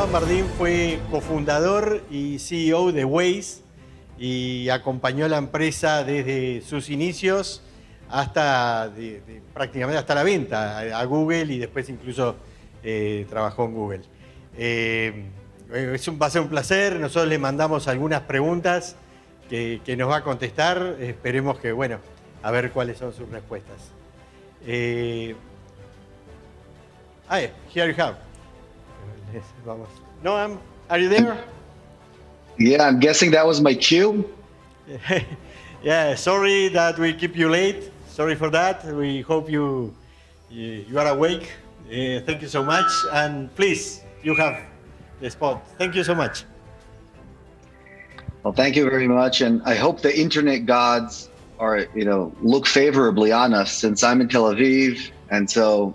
Noam Bardin fue cofundador y CEO de Waze y acompañó a la empresa desde sus inicios hasta prácticamente hasta la venta a Google y después incluso trabajó en Google. Va a ser un placer. Nosotros le mandamos algunas preguntas que nos va a contestar. Esperemos que, bueno, a ver cuáles son sus respuestas. Here you have. Vamos. Noam, are you there? Yeah, I'm guessing that was my cue. Yeah, sorry that we keep you late. Sorry for that. We hope you are awake. Thank you so much. And please, you have the spot. Thank you so much. Well, thank you very much. And I hope the internet gods are, look favorably on us, since I'm in Tel Aviv. And so,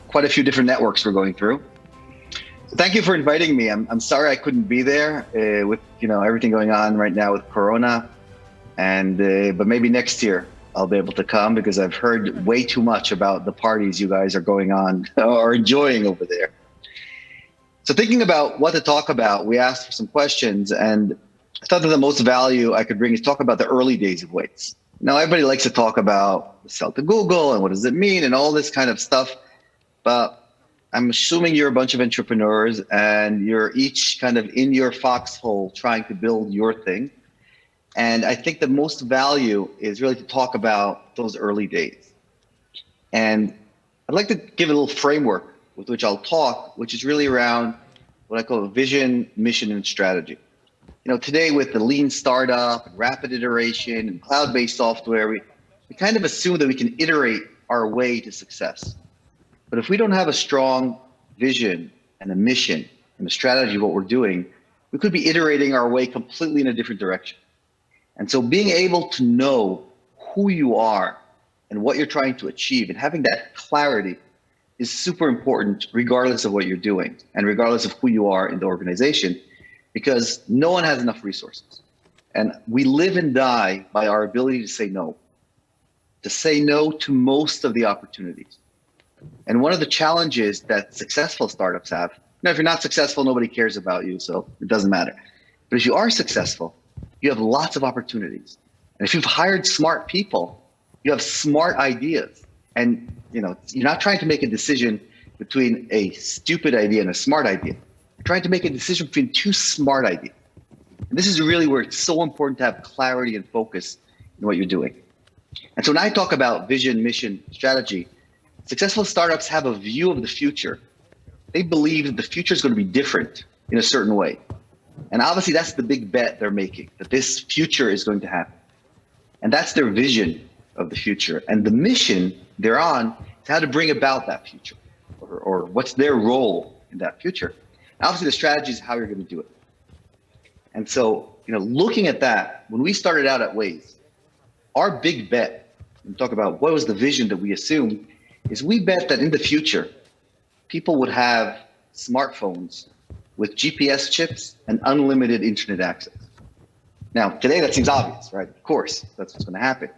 quite a few different networks we're going through. So thank you for inviting me. I'm sorry I couldn't be there with, everything going on right now with Corona. And but maybe next year I'll be able to come, because I've heard way too much about the parties you guys are going on or enjoying over there. So thinking about what to talk about, we asked for some questions, and I thought that the most value I could bring is talk about the early days of Waze. Now, everybody likes to talk about sell to Google and what does it mean and all this kind of stuff, but I'm assuming you're a bunch of entrepreneurs and you're each kind of in your foxhole trying to build your thing. And I think the most value is really to talk about those early days. And I'd like to give a little framework with which I'll talk, which is really around what I call vision, mission, and strategy. Today with the lean startup, and rapid iteration, and cloud-based software, we kind of assume that we can iterate our way to success. But if we don't have a strong vision and a mission and a strategy of what we're doing, we could be iterating our way completely in a different direction. And so being able to know who you are and what you're trying to achieve and having that clarity is super important, regardless of what you're doing and regardless of who you are in the organization, because no one has enough resources. And we live and die by our ability to say no to most of the opportunities. And one of the challenges that successful startups have, if you're not successful, nobody cares about you, so it doesn't matter. But if you are successful, you have lots of opportunities. And if you've hired smart people, you have smart ideas. And you're not trying to make a decision between a stupid idea and a smart idea. You're trying to make a decision between two smart ideas. And this is really where it's so important to have clarity and focus in what you're doing. And so when I talk about vision, mission, strategy, successful startups have a view of the future. They believe that the future is going to be different in a certain way. And obviously that's the big bet they're making, that this future is going to happen. And that's their vision of the future. And the mission they're on is how to bring about that future, or what's their role in that future. And obviously the strategy is how you're going to do it. And so, looking at that, when we started out at Waze, our big bet, and talk about what was the vision that we assumed, is we bet that in the future, people would have smartphones with GPS chips and unlimited internet access. Now, today that seems obvious, right? Of course, that's what's going to happen.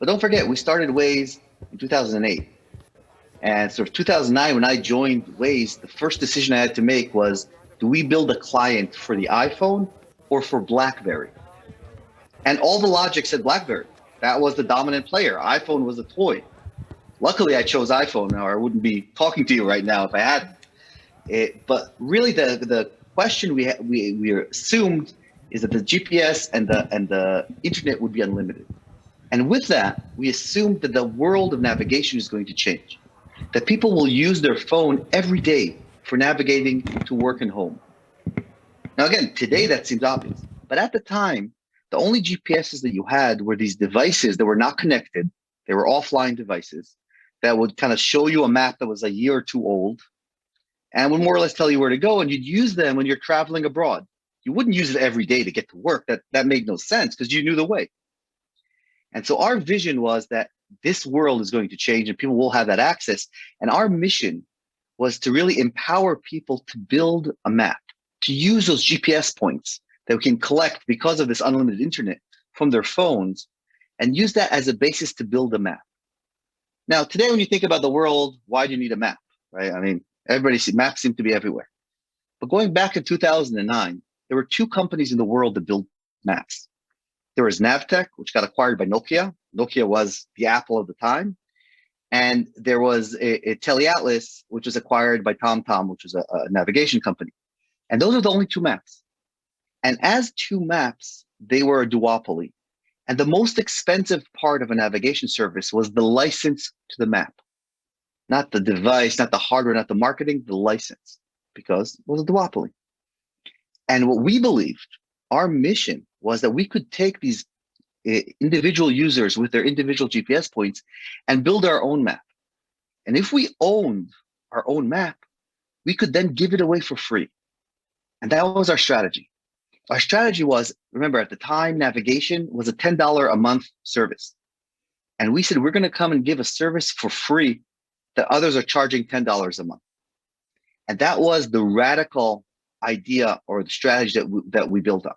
But don't forget, we started Waze in 2008. And sort of 2009, when I joined Waze, the first decision I had to make was, do we build a client for the iPhone or for BlackBerry? And all the logic said BlackBerry. That was the dominant player. iPhone was a toy. Luckily, I chose iPhone, or I wouldn't be talking to you right now if I hadn't. But really, the question we assumed is that the GPS and the internet would be unlimited. And with that, we assumed that the world of navigation is going to change, that people will use their phone every day for navigating to work and home. Now, again, today that seems obvious, but at the time, the only GPSs that you had were these devices that were not connected. They were offline devices that would kind of show you a map that was a year or two old and would more or less tell you where to go. And you'd use them when you're traveling abroad. You wouldn't use it every day to get to work. That made no sense because you knew the way. And so our vision was that this world is going to change and people will have that access. And our mission was to really empower people to build a map, to use those GPS points that we can collect because of this unlimited internet from their phones and use that as a basis to build a map. Now, today, when you think about the world, why do you need a map, right? I mean, everybody sees maps seem to be everywhere. But going back to 2009, there were two companies in the world that built maps. There was Navtech, which got acquired by Nokia. Nokia was the Apple of the time. And there was a Teleatlas, which was acquired by TomTom, which was a navigation company. And those are the only two maps. And as two maps, they were a duopoly. And the most expensive part of a navigation service was the license to the map. Not the device, not the hardware, not the marketing, the license, because it was a duopoly. And what we believed, our mission was that we could take these individual users with their individual GPS points and build our own map. And if we owned our own map, we could then give it away for free. And that was our strategy. Our strategy was, remember at the time, navigation was a $10 a month service. And we said, we're going to come and give a service for free that others are charging $10 a month. And that was the radical idea or the strategy that we built on.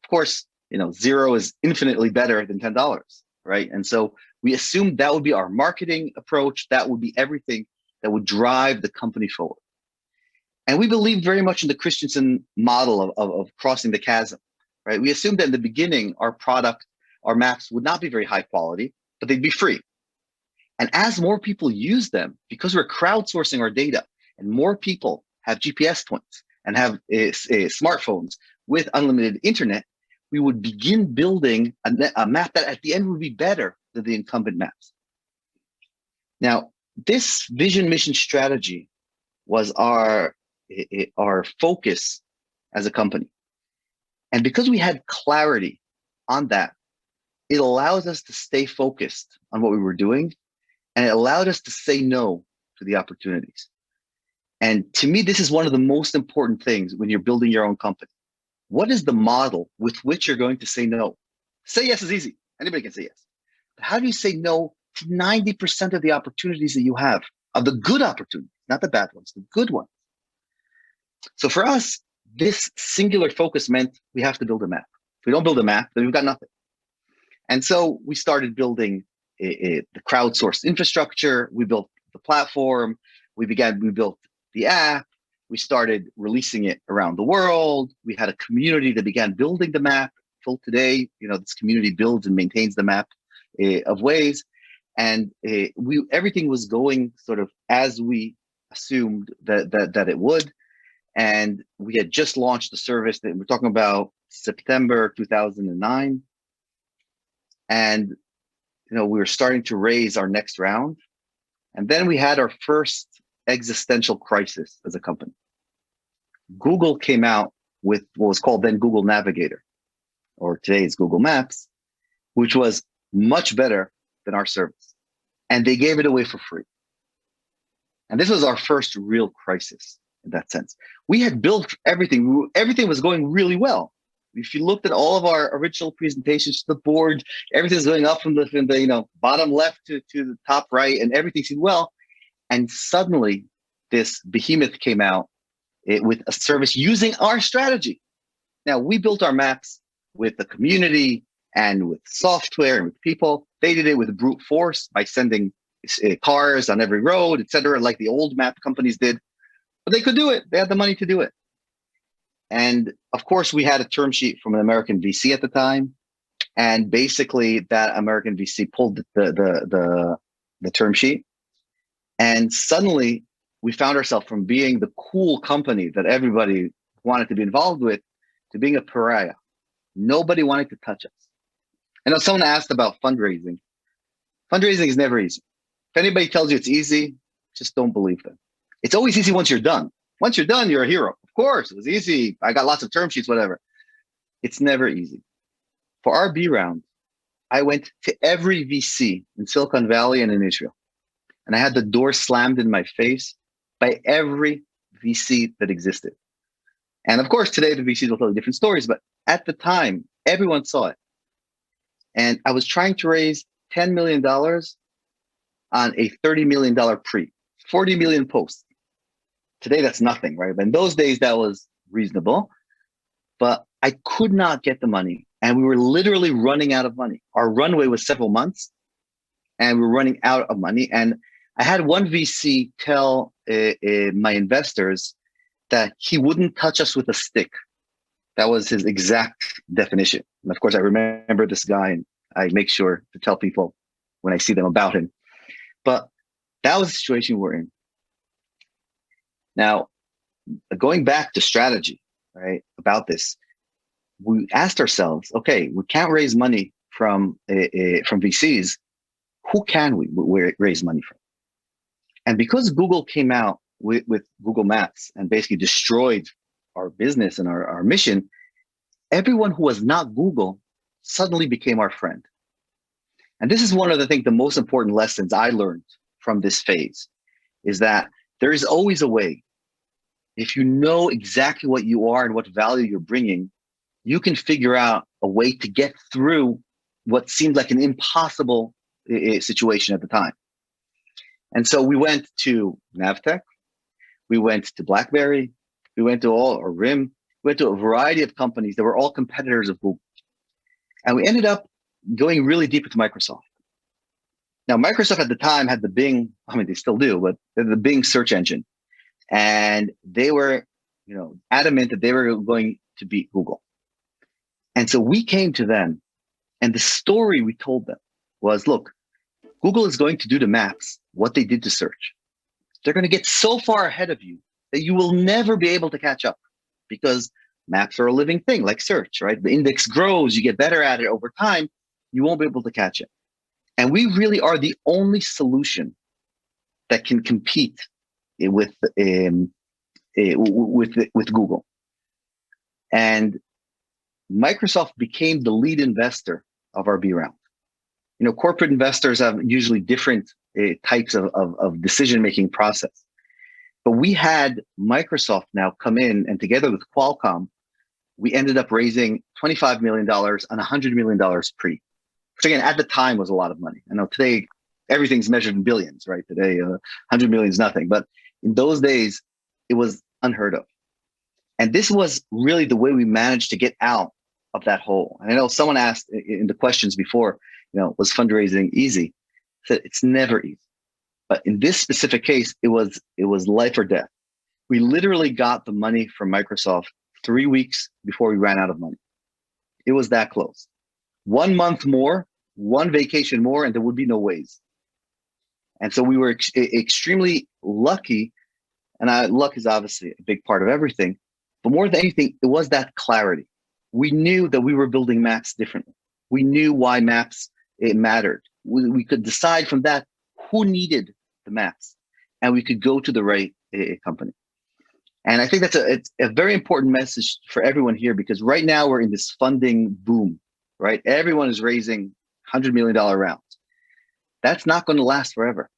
Of course, zero is infinitely better than $10, right? And so we assumed that would be our marketing approach. That would be everything that would drive the company forward. And we believed very much in the Christensen model of crossing the chasm, right? We assumed that in the beginning, our product, our maps would not be very high quality, but they'd be free. And as more people use them, because we're crowdsourcing our data and more people have GPS points and have smartphones with unlimited internet, we would begin building a map that at the end would be better than the incumbent maps. Now, this vision, mission, strategy was our focus as a company. And because we had clarity on that, it allows us to stay focused on what we were doing, and it allowed us to say no to the opportunities. And to me, this is one of the most important things when you're building your own company. What is the model with which you're going to say no? Say yes is easy. Anybody can say yes. But how do you say no to 90% of the opportunities that you have, of the good opportunities, not the bad ones, the good ones? So for us, this singular focus meant we have to build a map. If we don't build a map, then we've got nothing. And so we started building the crowdsourced infrastructure. We built the platform. We built the app. We started releasing it around the world. We had a community that began building the map. Till today, this community builds and maintains the map of Waze. And everything was going sort of as we assumed that it would. And we had just launched the service that we're talking about September 2009. And we were starting to raise our next round. And then we had our first existential crisis as a company. Google came out with what was called then Google Navigator, or today it's Google Maps, which was much better than our service. And they gave it away for free. And this was our first real crisis in that sense. We had built everything. Everything was going really well. If you looked at all of our original presentations to the board, everything's going up from the bottom left to the top right, and everything seemed well. And suddenly, this behemoth came out with a service using our strategy. Now, we built our maps with the community and with software and with people. They did it with brute force by sending cars on every road, et cetera, like the old map companies did. But they could do it. They had the money to do it. And of course, we had a term sheet from an American VC at the time. And basically, that American VC pulled the term sheet. And suddenly, we found ourselves from being the cool company that everybody wanted to be involved with to being a pariah. Nobody wanted to touch us. I know someone asked about fundraising. Fundraising is never easy. If anybody tells you it's easy, just don't believe them. It's always easy once you're done. Once you're done, you're a hero. Of course, it was easy. I got lots of term sheets, whatever. It's never easy. For our B round, I went to every VC in Silicon Valley and in Israel. And I had the door slammed in my face by every VC that existed. And of course, today the VCs will tell you different stories, but at the time, everyone saw it. And I was trying to raise $10 million on a $30 million pre, 40 million posts. Today, that's nothing, right? But in those days, that was reasonable. But I could not get the money. And we were literally running out of money. Our runway was several months, and we were running out of money. And I had one VC tell my investors that he wouldn't touch us with a stick. That was his exact definition. And of course, I remember this guy, and I make sure to tell people when I see them about him. But that was the situation we're in. Now, going back to strategy, right, about this, we asked ourselves, okay, we can't raise money from VCs. Who can we raise money from? And because Google came out with Google Maps and basically destroyed our business and our mission, everyone who was not Google suddenly became our friend. And this is one of the most important lessons I learned from this phase, is that there is always a way. If you know exactly what you are and what value you're bringing, you can figure out a way to get through what seemed like an impossible situation at the time. And so we went to Navtech, we went to BlackBerry, we went to RIM, we went to a variety of companies that were all competitors of Google. And we ended up going really deep into Microsoft. Now, Microsoft at the time had the Bing, I mean, they still do, but the Bing search engine. And they were, adamant that they were going to beat Google. And so we came to them, and the story we told them was, look, Google is going to do to maps what they did to search. They're going to get so far ahead of you that you will never be able to catch up, because maps are a living thing like search, right? The index grows, you get better at it over time, you won't be able to catch it. And we really are the only solution that can compete with Google. And Microsoft became the lead investor of our B round. Corporate investors have usually different types of decision-making process. But we had Microsoft now come in, and together with Qualcomm, we ended up raising $25 million and $100 million pre, which again, at the time was a lot of money. I know today, everything's measured in billions, right? Today, 100 million is nothing. But in those days, it was unheard of. And this was really the way we managed to get out of that hole. And I know someone asked in the questions before, was fundraising easy? I said, it's never easy. But in this specific case, it was life or death. We literally got the money from Microsoft 3 weeks before we ran out of money. It was that close. 1 month more, one vacation more, and there would be no Waze. And so we were extremely lucky. And luck is obviously a big part of everything. But more than anything, it was that clarity. We knew that we were building maps differently. We knew why maps mattered. We could decide from that who needed the maps, and we could go to the right company. And I think it's a very important message for everyone here, because right now we're in this funding boom, right? Everyone is raising $100 million rounds. That's not going to last forever.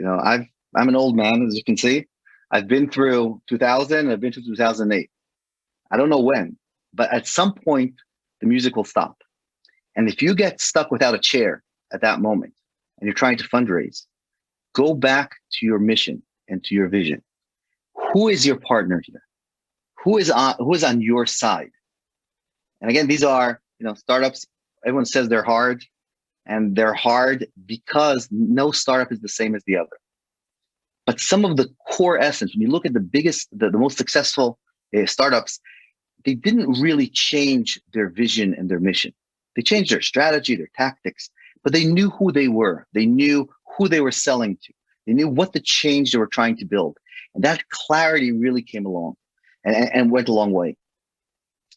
I'm an old man, as you can see. I've been through 2000, I've been through 2008. I don't know when, but at some point, the music will stop. And if you get stuck without a chair at that moment, and you're trying to fundraise, go back to your mission and to your vision. Who is your partner here? Who is on your side? And again, these are, startups. Everyone says they're hard, and they're hard because no startup is the same as the other. But some of the core essence, when you look at the most successful startups, they didn't really change their vision and their mission. They changed their strategy, their tactics, but they knew who they were. They knew who they were selling to. They knew what the change they were trying to build. And that clarity really came along and went a long way.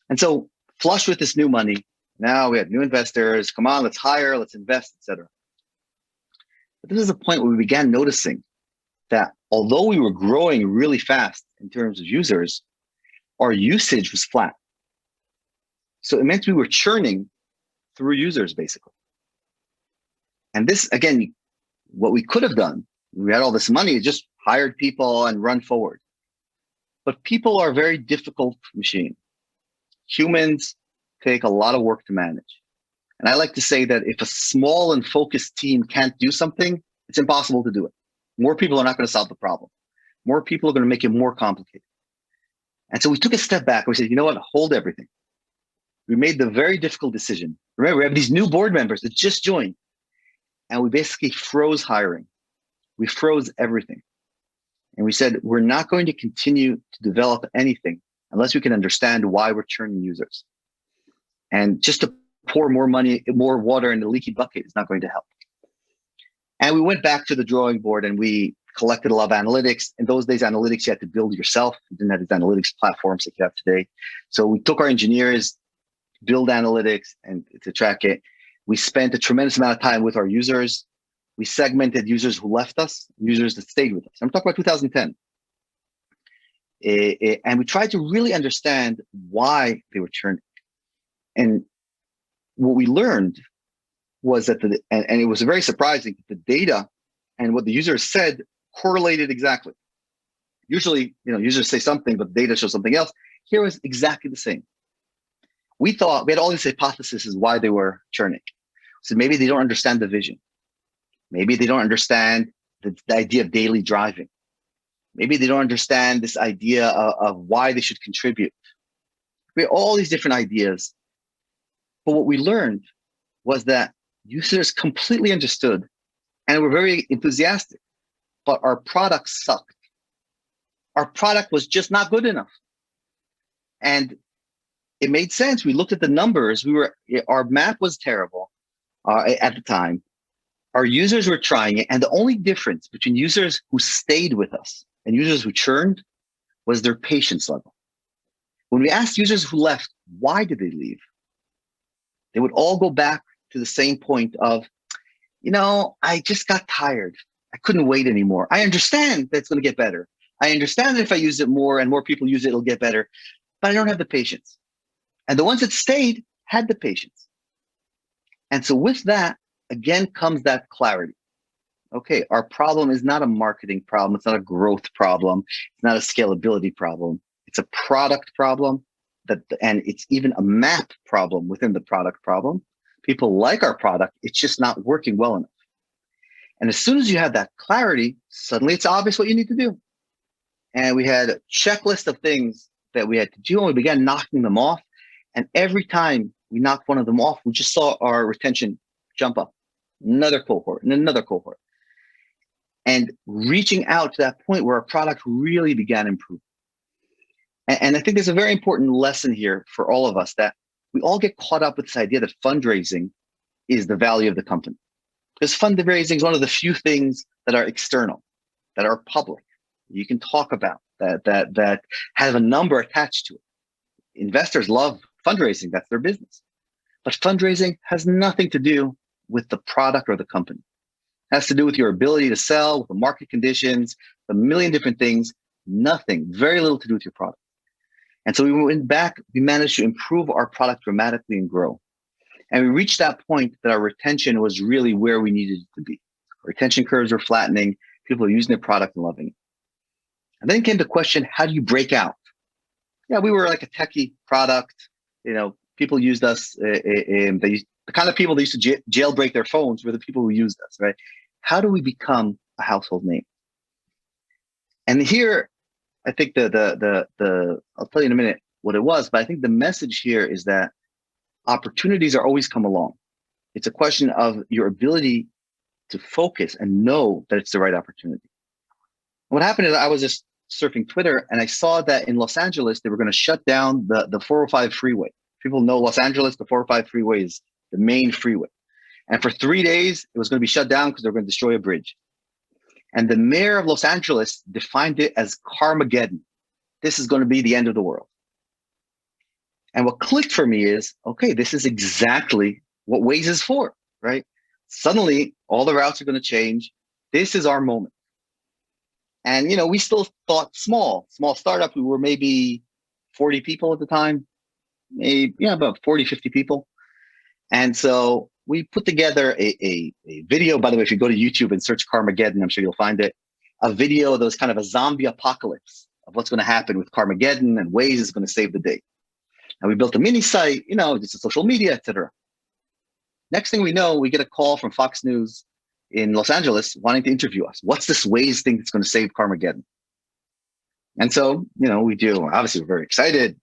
And so flush with this new money, now we had new investors. Come on, let's hire, let's invest, etc. But this is a point where we began noticing that although we were growing really fast in terms of users, our usage was flat. So it meant we were churning through users, basically. And this, again, what we could have done, we had all this money, just hired people and run forward. But people are a very difficult machine. Humans take a lot of work to manage. And I like to say that if a small and focused team can't do something, it's impossible to do it. More people are not going to solve the problem. More people are going to make it more complicated. And so we took a step back. We said, you know what? Hold everything. We made the very difficult decision. Remember, we have these new board members that just joined. And we basically froze hiring. We froze everything. And we said, we're not going to continue to develop anything unless we can understand why we're churning users. And just to pour more water in the leaky bucket is not going to help. And we went back to the drawing board and we collected a lot of analytics. In those days, analytics you had to build yourself. You didn't have these analytics platforms that you have today. So we took our engineers, build analytics and to track it. We spent a tremendous amount of time with our users. We segmented users who left us, users that stayed with us. I'm talking about 2010. And we tried to really understand why they were churning. And what we learned was that, and it was very surprising, the data and what the users said correlated exactly. Usually, users say something, but the data shows something else. Here was exactly the same. We had all these hypotheses why they were churning. So maybe they don't understand the vision. Maybe they don't understand the idea of daily driving. Maybe they don't understand this idea of why they should contribute. We had all these different ideas. But what we learned was that users completely understood and were very enthusiastic, but our product sucked. Our product was just not good enough. And it made sense. We looked at the numbers. Our map was terrible at the time. Our users were trying it. And the only difference between users who stayed with us and users who churned was their patience level. When we asked users who left, why did they leave? They would all go back to the same point of, I just got tired. I couldn't wait anymore. I understand that it's going to get better. I understand that if I use it more and more people use it, it'll get better, but I don't have the patience. And the ones that stayed had the patience. And so with that, again, comes that clarity. Okay, our problem is not a marketing problem. It's not a growth problem. It's not a scalability problem. It's a product problem, and it's even a map problem within the product problem. People like our product. It's just not working well enough. And as soon as you have that clarity, suddenly it's obvious what you need to do. And we had a checklist of things that we had to do, and we began knocking them off. And every time we knocked one of them off, we just saw our retention jump up. Another cohort and another cohort. And reaching out to that point where our product really began improving. And I think there's a very important lesson here for all of us, that we all get caught up with this idea that fundraising is the value of the company. Because fundraising is one of the few things that are external, that are public, you can talk about, that have a number attached to it. Investors love fundraising, that's their business. But fundraising has nothing to do with the product or the company. It has to do with your ability to sell, with the market conditions, a million different things, nothing, very little to do with your product. And so we went back, we managed to improve our product dramatically and grow. And we reached that point that our retention was really where we needed it to be. Retention curves were flattening, people were using the product and loving it. And then came the question, how do you break out? Yeah, we were like a techie product. People used us. The kind of people that used to jailbreak their phones were the people who used us, right? How do we become a household name? And here, I think I'll tell you in a minute what it was, but I think the message here is that opportunities are always come along. It's a question of your ability to focus and know that it's the right opportunity. What happened is I was just surfing Twitter and I saw that in Los Angeles, they were going to shut down the 405 freeway. People know Los Angeles, the 405 freeway is the main freeway. And for 3 days, it was going to be shut down because they were going to destroy a bridge. And the mayor of Los Angeles defined it as Carmageddon. This is going to be the end of the world. And what clicked for me is, okay, this is exactly what Waze is for, right? Suddenly, all the routes are going to change. This is our moment. And, we still thought small startup. We were maybe 40 people at the time, about 40, 50 people. And so we put together a video. By the way, if you go to YouTube and search Carmageddon, I'm sure you'll find it, a video that was kind of a zombie apocalypse of what's going to happen with Carmageddon, and Waze is going to save the day. And we built a mini site, just a social media, etc. Next thing we know, we get a call from Fox News in Los Angeles wanting to interview us. What's this Waze thing that's going to save Carmageddon? And so, we do. Obviously, we're very excited.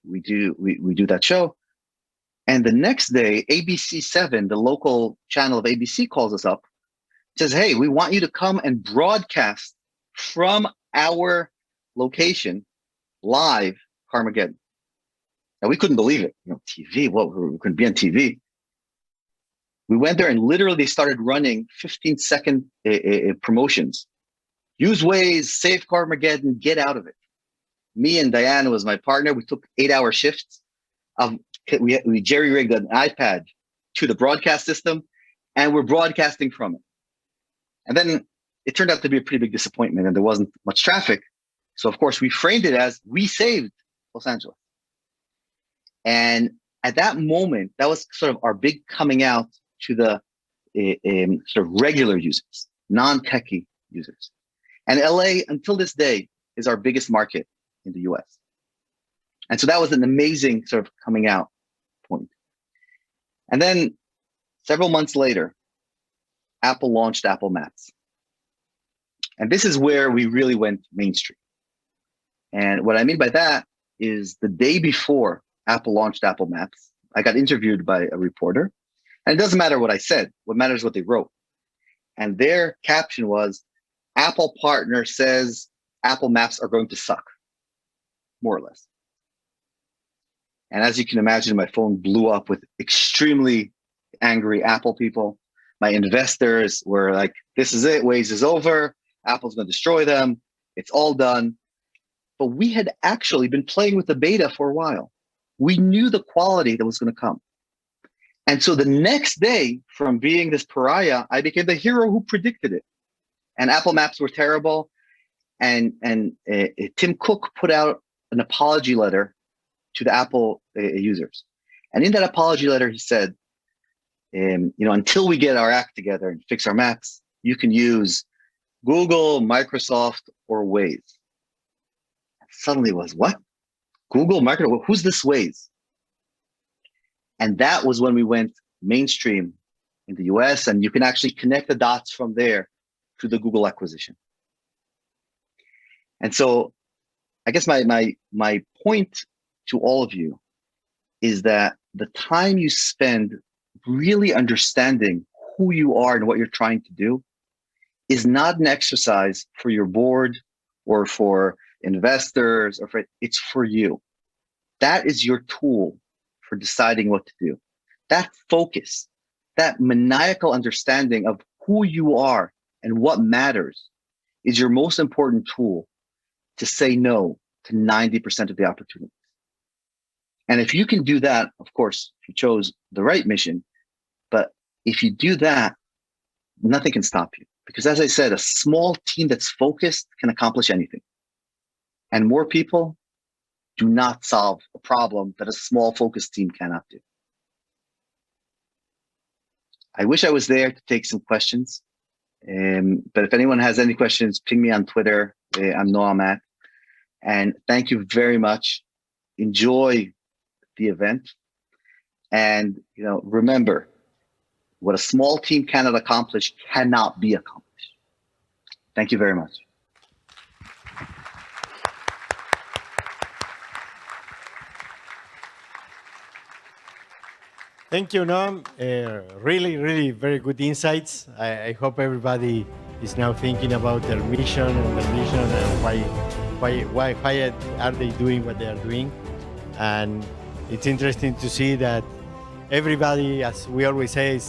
We do that show. And the next day, ABC7, the local channel of ABC, calls us up, says, hey, we want you to come and broadcast from our location live Carmageddon. Now we couldn't believe it. TV, we couldn't be on TV. We went there and literally they started running 15-second promotions. Use Waze, save Carmageddon, get out of it. Me and Diana was my partner. We took 8-hour shifts. We jerry-rigged an iPad to the broadcast system, and we're broadcasting from it. And then it turned out to be a pretty big disappointment, and there wasn't much traffic. So, of course, we framed it as we saved Los Angeles. And at that moment, that was sort of our big coming out to the sort of regular users, non-techie users. And LA, until this day, is our biggest market in the US. And so that was an amazing sort of coming out point. And then several months later, Apple launched Apple Maps. And this is where we really went mainstream. And what I mean by that is the day before Apple launched Apple Maps, I got interviewed by a reporter. And it doesn't matter what I said. What matters is what they wrote. And their caption was, Apple partner says Apple Maps are going to suck, more or less. And as you can imagine, my phone blew up with extremely angry Apple people. My investors were like, this is it, Waze is over, Apple's going to destroy them, it's all done. But we had actually been playing with the beta for a while. We knew the quality that was going to come. And so the next day, from being this pariah, I became the hero who predicted it. And Apple Maps were terrible. And Tim Cook put out an apology letter to the Apple users. And in that apology letter, he said, until we get our act together and fix our maps, you can use Google, Microsoft, or Waze. Suddenly it was, what? Google, Microsoft, who's this Waze? And that was when we went mainstream in the US, and you can actually connect the dots from there to the Google acquisition. And so I guess my point to all of you is that the time you spend really understanding who you are and what you're trying to do is not an exercise for your board or for investors, it's for you. That is your tool for deciding what to do. That focus, that maniacal understanding of who you are and what matters is your most important tool to say no to 90% of the opportunities. And if you can do that, of course, you chose the right mission, but if you do that, nothing can stop you. Because as I said, a small team that's focused can accomplish anything. And more people do not solve a problem that a small focused team cannot do. I wish I was there to take some questions. But if anyone has any questions, ping me on Twitter. I'm Noam. And thank you very much. Enjoy the event. And remember, what a small team cannot accomplish cannot be accomplished. Thank you very much. Thank you, Noam. Really, really very good insights. I hope everybody is now thinking about their mission and why are they doing what they are doing. And it's interesting to see that everybody, as we always say,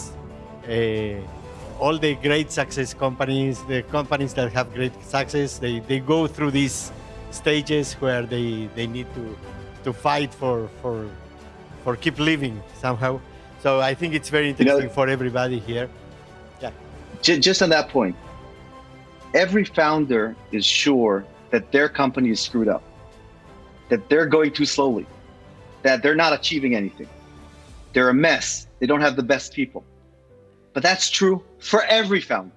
all the great success companies, the companies that have great success, they go through these stages where they need to fight for keep living somehow. So I think it's very interesting for everybody here. Yeah. Just on that point, every founder is sure that their company is screwed up, that they're going too slowly, that they're not achieving anything. They're a mess. They don't have the best people. But that's true for every founder.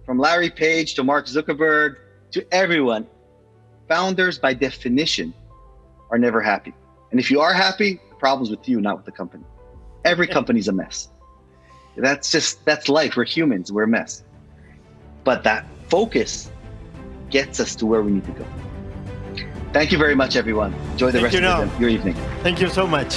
From Larry Page to Mark Zuckerberg to everyone. Founders, by definition, are never happy. And if you are happy, the problem's with you, not with the company. Every company's a mess. That's life. We're humans. We're a mess. But that focus gets us to where we need to go. Thank you very much, everyone. Enjoy the rest of your evening. Thank you so much.